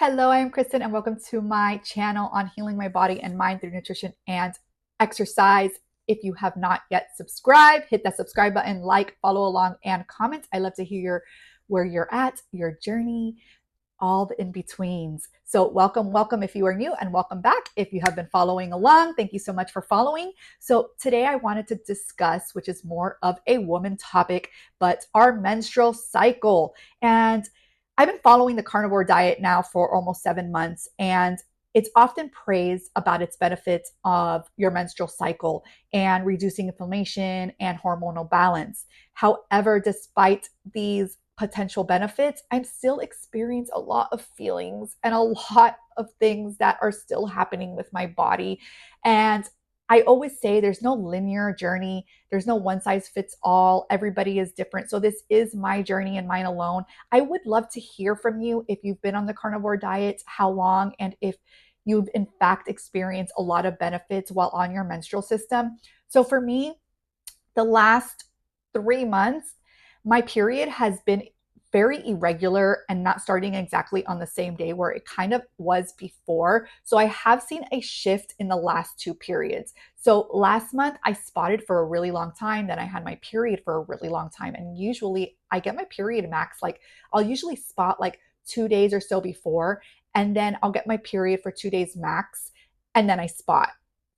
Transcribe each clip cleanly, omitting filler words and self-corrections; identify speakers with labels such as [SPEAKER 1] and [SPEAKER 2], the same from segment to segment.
[SPEAKER 1] Hello, I'm Kristin, and welcome to my channel on healing my body and mind through nutrition and exercise. If you have not yet subscribed, hit that subscribe button, like, follow along, and comment. I love to hear where you're at, your journey, all the in-betweens. So welcome if you are new, and welcome back if you have been following along. Thank you so much for following. So today I wanted to discuss, which is more of a woman topic, but our menstrual cycle. And I've been following the carnivore diet now for almost 7 months, and it's often praised about its benefits of your menstrual cycle and reducing inflammation and hormonal balance. However, despite these potential benefits, I'm still experiencing a lot of feelings and a lot of things that are still happening with my body. And I always say there's no linear journey. There's no one size fits all. Everybody is different. So this is my journey and mine alone. I would love to hear from you if you've been on the carnivore diet, how long, and if you've in fact experienced a lot of benefits while on your menstrual system. So for me, the last 3 months, my period has been very irregular and not starting exactly on the same day where it kind of was before. So I have seen a shift in the last two periods. So last month I spotted for a really long time, then I had my period for a really long time. And usually I get my period max, like I'll usually spot like 2 days or so before, and then I'll get my period for 2 days max, and then I spot.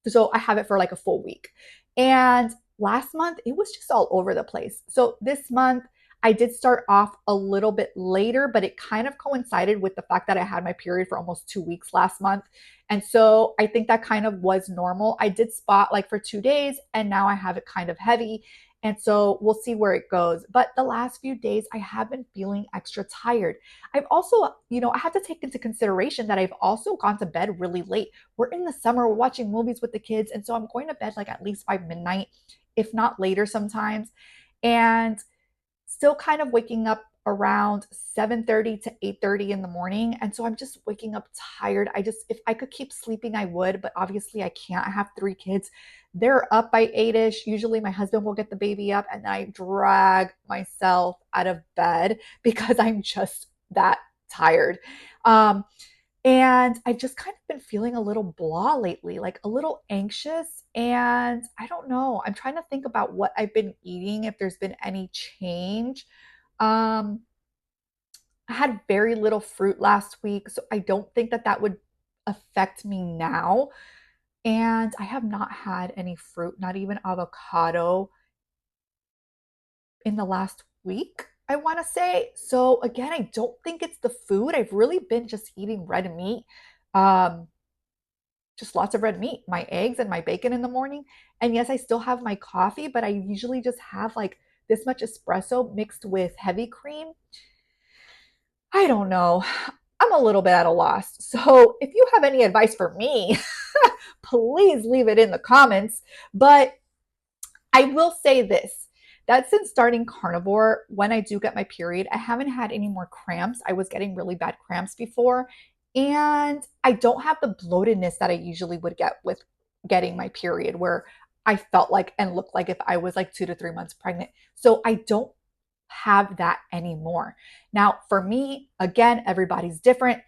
[SPEAKER 1] So I have it for like a full week. And last month, it was just all over the place. So this month, I did start off a little bit later, but it kind of coincided with the fact that I had my period for almost 2 weeks last month. And so I think that kind of was normal. I did spot like for 2 days, and now I have it kind of heavy. And so we'll see where it goes. But the last few days, I have been feeling extra tired. I've also, I have to take into consideration that I've also gone to bed really late. We're in the summer, we're watching movies with the kids. And so I'm going to bed like at least by midnight, if not later sometimes. And still kind of waking up around 7:30 to 8:30 in the morning. And so I'm just waking up tired. If I could keep sleeping, I would, but obviously I can't. I have 3 kids. They're up by 8ish. Usually my husband will get the baby up, and then I drag myself out of bed because I'm just that tired. Um, and I've just kind of been feeling a little blah lately, like a little anxious. And I don't know. I'm trying to think about what I've been eating, if there's been any change. Um, I had very little fruit last week, so I don't think that that would affect me now. And I have not had any fruit, not even avocado, in the last week, I want to say. So again, I don't think it's the food. I've really been just eating red meat. Um, just lots of red meat, my eggs and my bacon in the morning. And yes, I still have my coffee, but I usually just have like this much espresso mixed with heavy cream. I don't know. I'm a little bit at a loss. So if you have any advice for me, please leave it in the comments. But I will say this, that since starting carnivore, when I do get my period, I haven't had any more cramps. I was getting really bad cramps before, and I don't have the bloatedness that I usually would get with getting my period, where I felt like and looked like if I was like 2 to 3 months pregnant. So I don't have that anymore. Now, for me, again, everybody's different.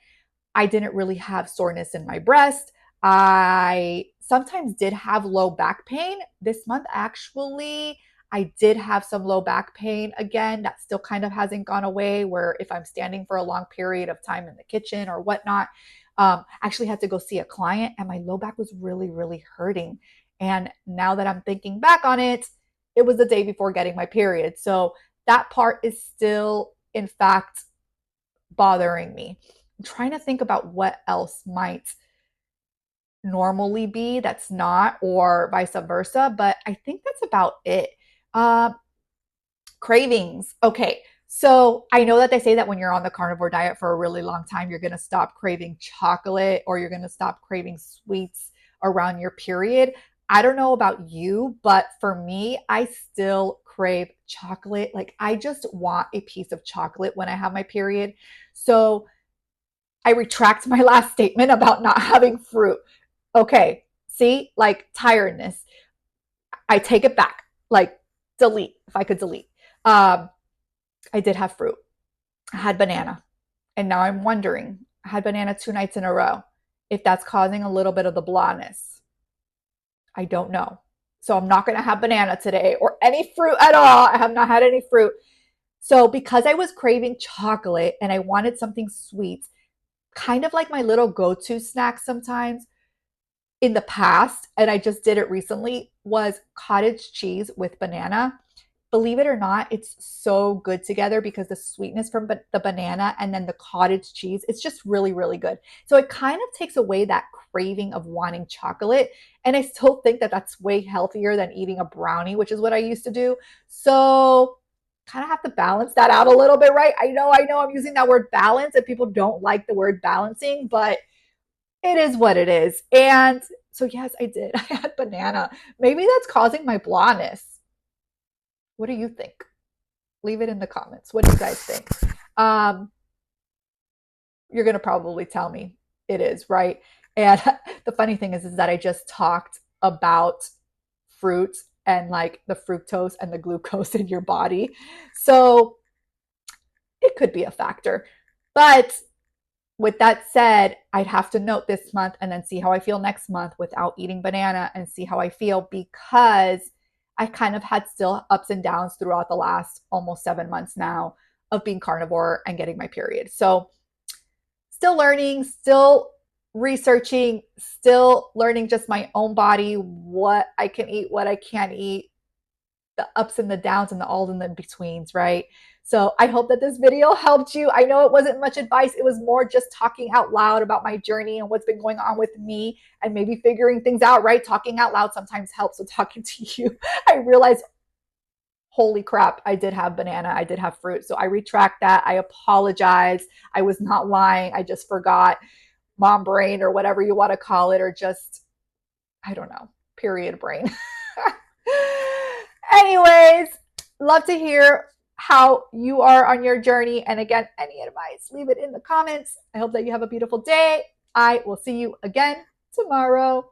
[SPEAKER 1] I didn't really have soreness in my breast. I sometimes did have low back pain. This month, actually, I did have some low back pain again. That still kind of hasn't gone away, where if I'm standing for a long period of time in the kitchen or whatnot, actually had to go see a client, and my low back was really, really hurting. And now that I'm thinking back on it, it was the day before getting my period. So that part is still, in fact, bothering me. I'm trying to think about what else might normally be that's not, or vice versa, but I think that's about it. Uh, Cravings. Okay. So I know that they say that when you're on the carnivore diet for a really long time, you're going to stop craving chocolate, or you're going to stop craving sweets around your period. I don't know about you, but for me, I still crave chocolate. Like I just want a piece of chocolate when I have my period. So I retract my last statement about not having fruit. Okay, see, like tiredness. I take it back. Like delete, if I could delete. Um, I did have fruit. I had banana. And now I'm wondering, I had banana 2 nights in a row. If that's causing a little bit of the blahness, I don't know. So I'm not going to have banana today or any fruit at all. I have not had any fruit. So because I was craving chocolate and I wanted something sweet, kind of like my little go-to snack sometimes in the past, and I just did it recently, was cottage cheese with banana. Believe it or not, it's so good together because the sweetness from the banana and then the cottage cheese, it's just really, really good. So it kind of takes away that craving of wanting chocolate. And I still think that that's way healthier than eating a brownie, which is what I used to do. So kind of have to balance that out a little bit, right? I know I'm using that word balance and people don't like the word balancing, but it is what it is. And so, yes, I did. I had banana. Maybe that's causing my blahness. What do you think? Leave it in the comments. What do you guys think? Um, you're going to probably tell me it is, right? And the funny thing is that I just talked about fruit and like the fructose and the glucose in your body. So it could be a factor. But with that said, I'd have to note this month and then see how I feel next month without eating banana and see how I feel, because I kind of had still ups and downs throughout the last almost 7 months now of being carnivore and getting my period. So still learning, still researching, still learning just my own body, what I can eat, what I can't eat, the ups and the downs and the alls and the betweens, right? So I hope that this video helped you. I know it wasn't much advice. It was more just talking out loud about my journey and what's been going on with me and maybe figuring things out, right? Talking out loud sometimes helps with talking to you. I realized, holy crap, I did have banana. I did have fruit. So I retract that. I apologize. I was not lying. I just forgot, mom brain or whatever you want to call it, or just, I don't know, period brain. Anyways, love to hear how you are on your journey. And again, any advice, leave it in the comments. I hope that you have a beautiful day. I will see you again tomorrow.